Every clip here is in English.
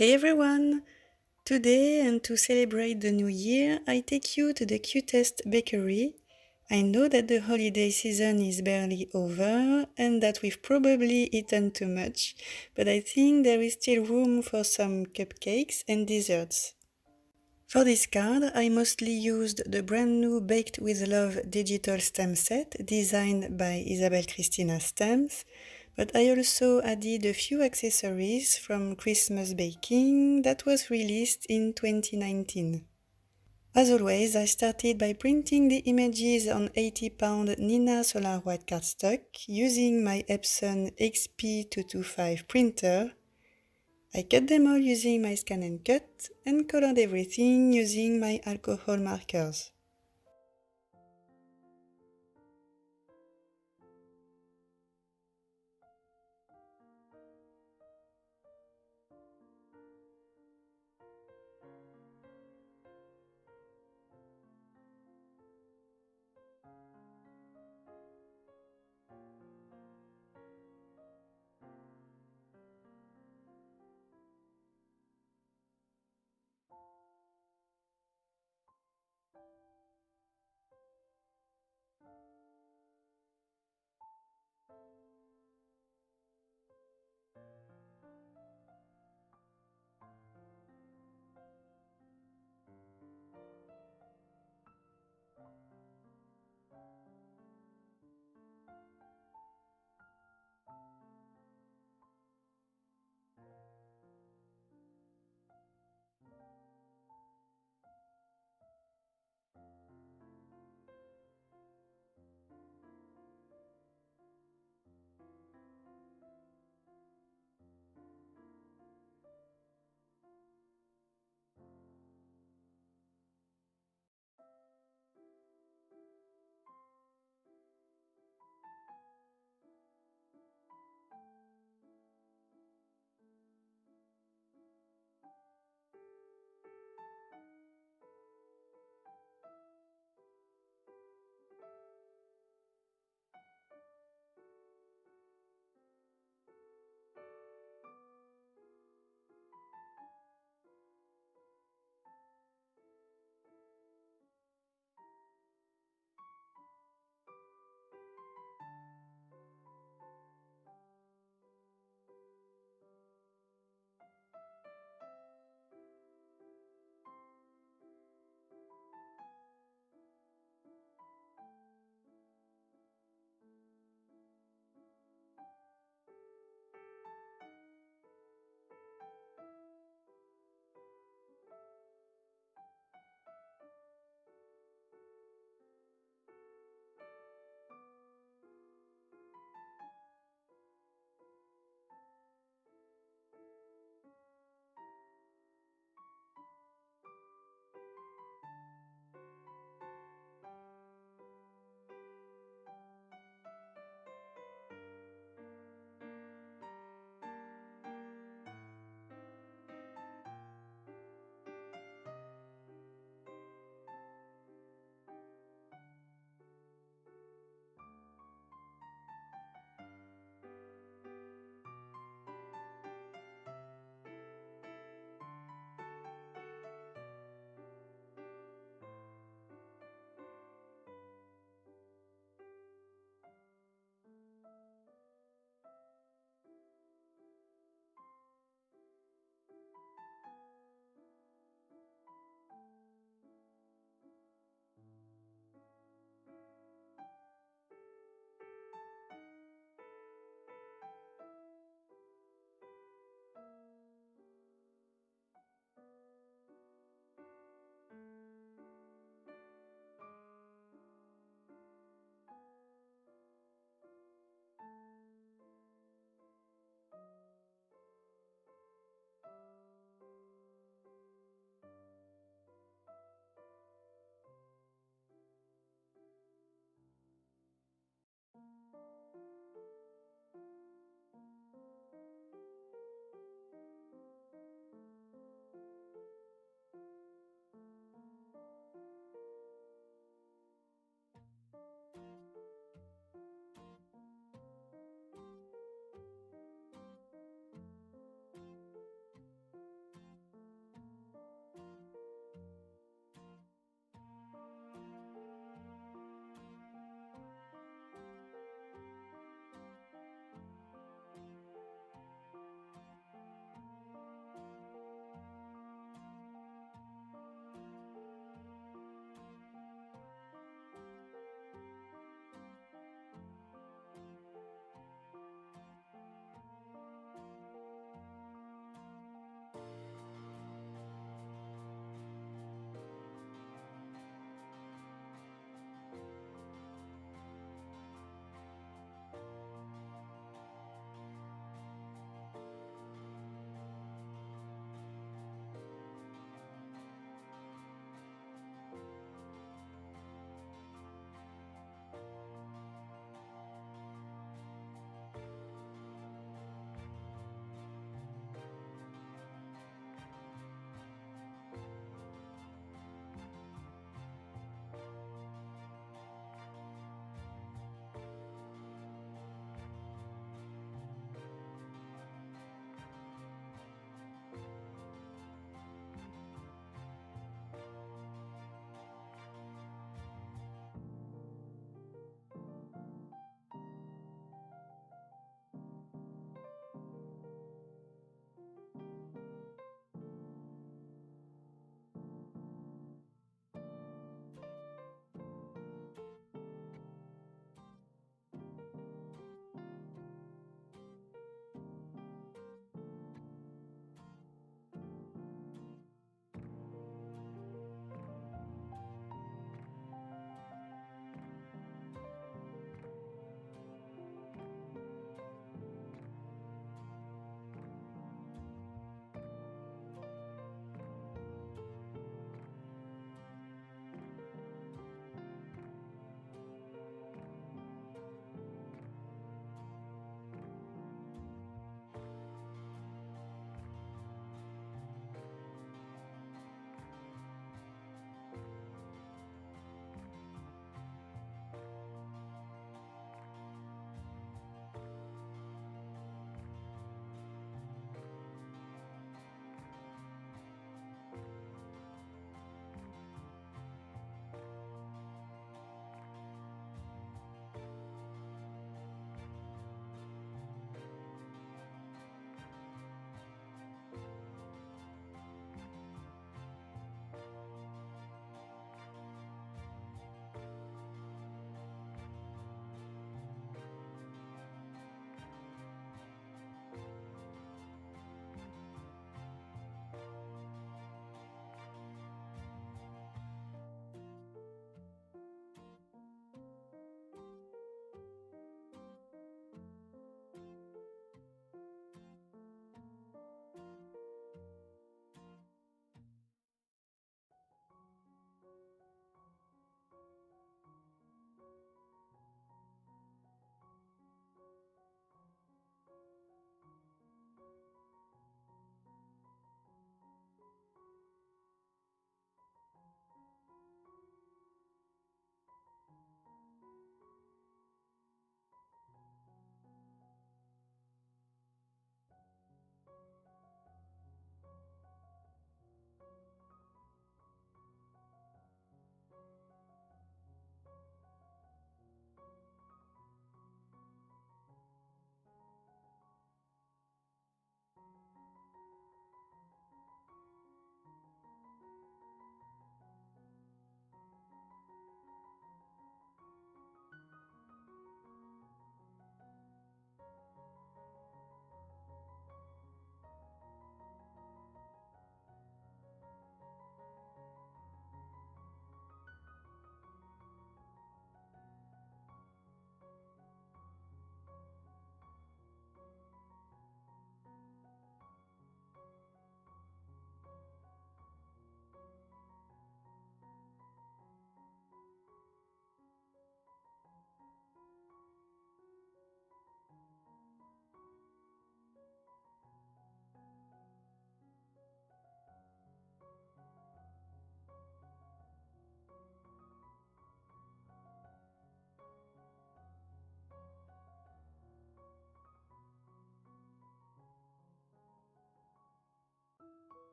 Hey everyone! Today, and to celebrate the new year, I take you to the cutest bakery. I know that the holiday season is barely over and that we've probably eaten too much, but I think there is still room for some cupcakes and desserts. For this card, I mostly used the brand new Baked with Love digital stamp set designed by Isabel Cristina Stamps, but I also added a few accessories from Christmas Baking that was released in 2019. As always, I started by printing the images on 80-pound Nina Solar White cardstock using my Epson XP225 printer. I cut them all using my Scan and Cut and colored everything using my alcohol markers.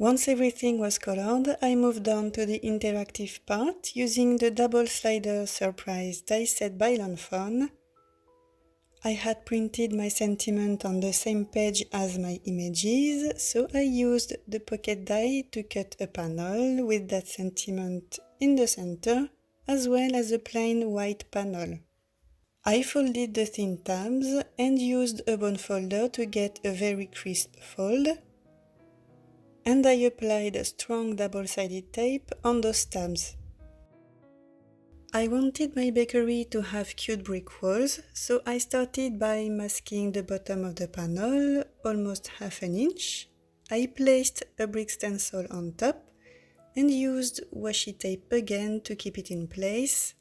Once everything was colored, I moved on to the interactive part using the Double Slider Surprise die set by Lawnfawn. I had printed my sentiment on the same page as my images, so I used the pocket die to cut a panel with that sentiment in the center, as well as a plain white panel. I folded the thin tabs and used a bone folder to get a very crisp fold, and I applied a strong double-sided tape on those tabs. I wanted my bakery to have cute brick walls, so I started by masking the bottom of the panel, almost half an inch. I placed a brick stencil on top and used washi tape again to keep it in place.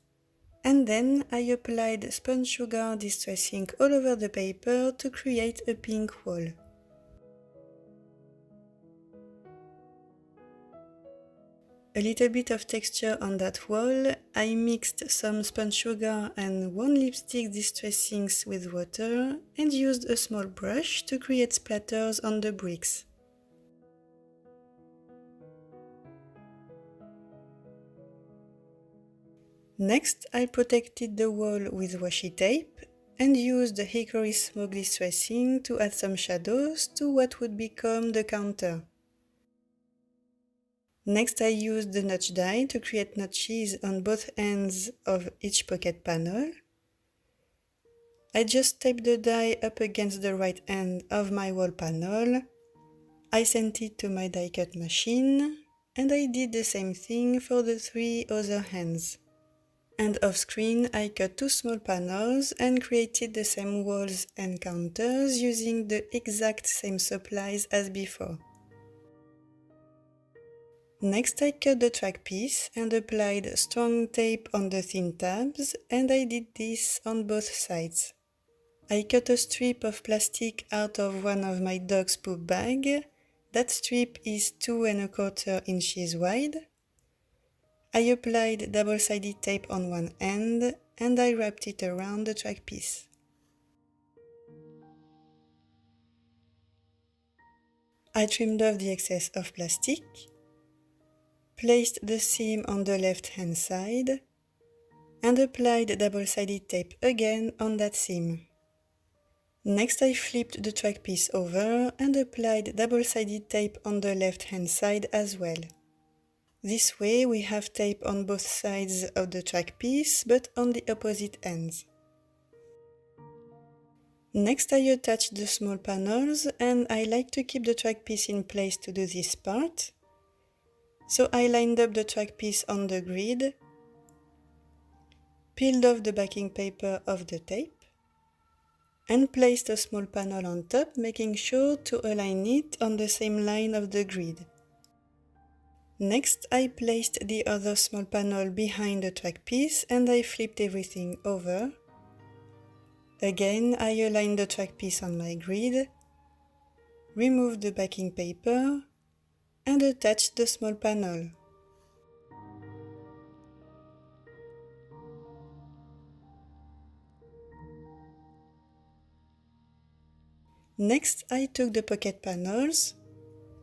And then I applied spun sugar distress ink all over the paper to create a pink wall. A little bit of texture on that wall, I mixed some spun sugar and one lipstick distress inks with water and used a small brush to create splatters on the bricks. Next, I protected the wall with washi tape and used the hickory smoke distressing to add some shadows to what would become the counter. Next, I used the notch die to create notches on both ends of each pocket panel. I just taped the die up against the right end of my wall panel. I sent it to my die cut machine, and I did the same thing for the 3 other hands. And off screen, I cut 2 small panels and created the same walls and counters using the exact same supplies as before. Next, I cut the track piece and applied strong tape on the thin tabs, and I did this on both sides. I cut a strip of plastic out of one of my dog's poop bag. That strip is 2 1/4 inches wide. I applied double-sided tape on one end and I wrapped it around the track piece. I trimmed off the excess of plastic, placed the seam on the left-hand side, and applied double-sided tape again on that seam. Next, I flipped the track piece over and applied double-sided tape on the left-hand side as well. This way, we have tape on both sides of the track piece, but on the opposite ends. Next, I attached the small panels, and I like to keep the track piece in place to do this part. So I lined up the track piece on the grid, peeled off the backing paper of the tape, and placed a small panel on top, making sure to align it on the same line of the grid. Next, I placed the other small panel behind the track piece and I flipped everything over. Again, I aligned the track piece on my grid, removed the backing paper, and attached the small panel. Next, I took the pocket panels,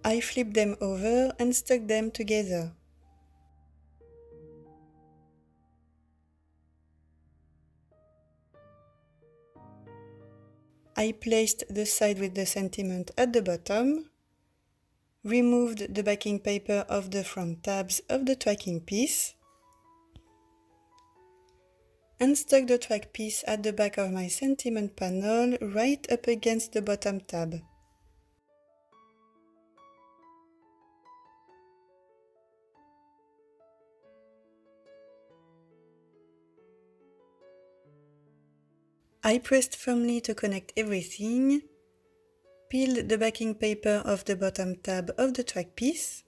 I flipped them over and stuck them together. I placed the side with the sentiment at the bottom, removed the backing paper of the front tabs of the tracking piece, and stuck the track piece at the back of my sentiment panel right up against the bottom tab. I pressed firmly to connect everything, peeled the backing paper of the bottom tab of the track piece,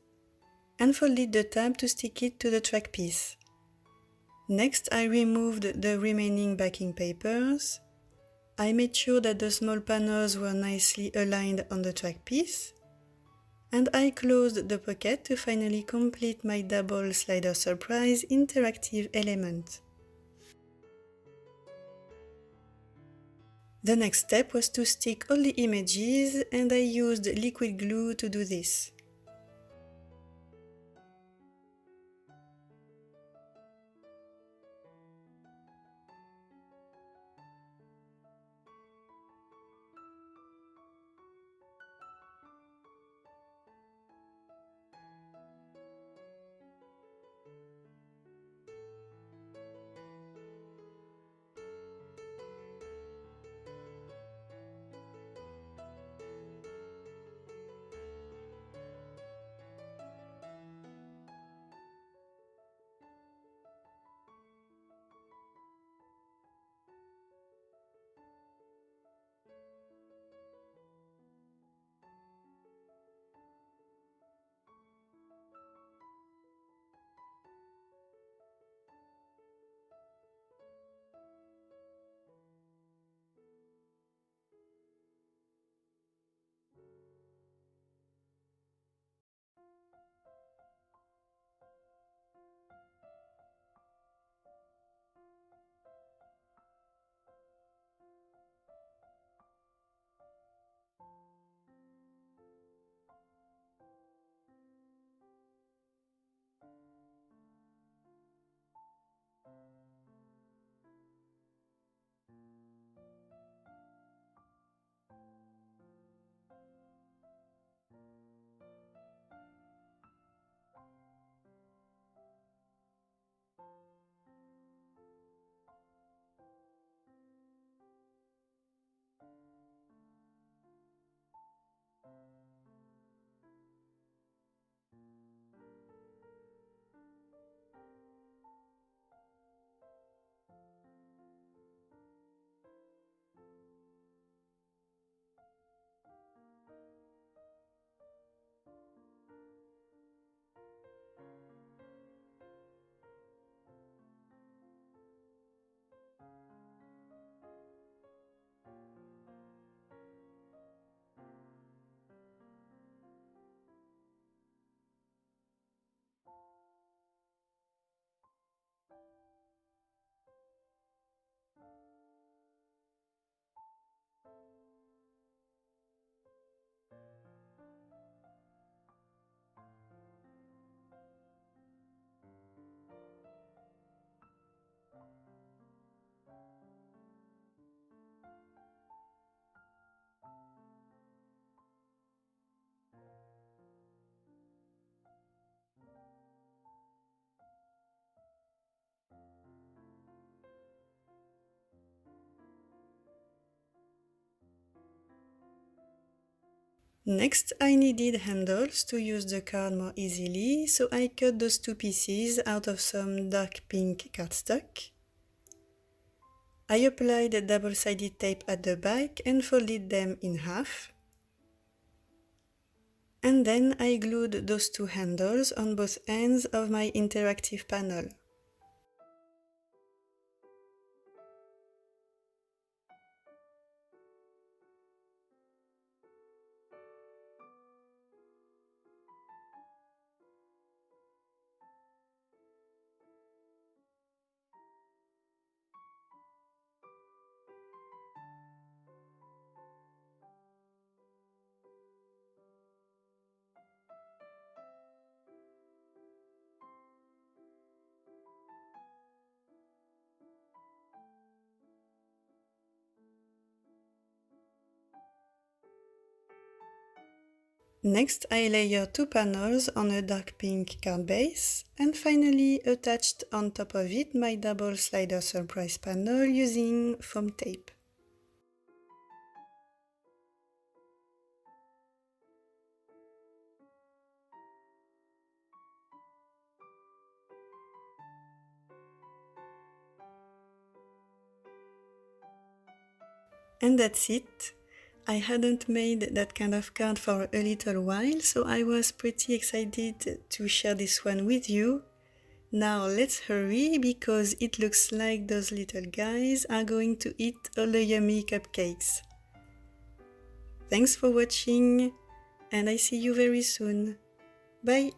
and folded the tab to stick it to the track piece. Next, I removed the remaining backing papers. I made sure that the small panels were nicely aligned on the track piece, and I closed the pocket to finally complete my Double Slider Surprise interactive element. The next step was to stick all the images, and I used liquid glue to do this. Next, I needed handles to use the card more easily, so I cut those two pieces out of some dark pink cardstock. I applied double-sided tape at the back and folded them in half. And then I glued those two handles on both ends of my interactive panel. Next, I layered two panels on a dark pink card base and finally attached on top of it my double slider surprise panel using foam tape. And that's it. I hadn't made that kind of card for a little while, so I was pretty excited to share this one with you. Now let's hurry because it looks like those little guys are going to eat all the yummy cupcakes. Thanks for watching, and I see you very soon. Bye!